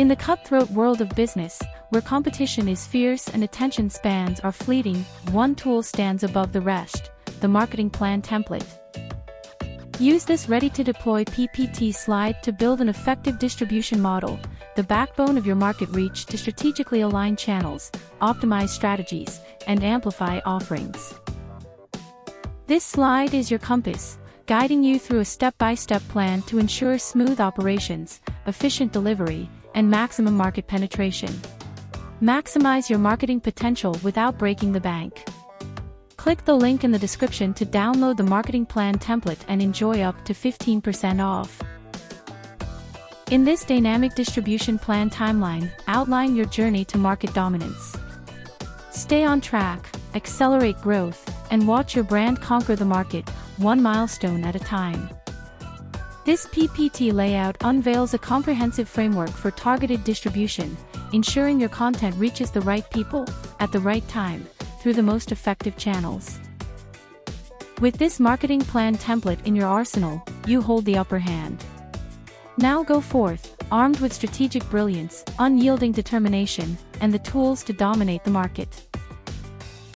In the cutthroat world of business, where competition is fierce and attention spans are fleeting, one tool stands above the rest: the marketing plan template. Use this ready-to-deploy PPT slide to build an effective distribution model, the backbone of your market reach, to strategically align channels, optimize strategies, and amplify offerings. This slide is your compass, guiding you through a step-by-step plan to ensure smooth operations, efficient delivery, and maximum market penetration. Maximize your marketing potential without breaking the bank. Click the link in the description to download the marketing plan template and enjoy up to 15% off. In this dynamic distribution plan timeline, outline your journey to market dominance. Stay on track, accelerate growth, and watch your brand conquer the market, one milestone at a time. This PPT layout unveils a comprehensive framework for targeted distribution, ensuring your content reaches the right people, at the right time, through the most effective channels. With this marketing plan template in your arsenal, you hold the upper hand. Now go forth, armed with strategic brilliance, unyielding determination, and the tools to dominate the market.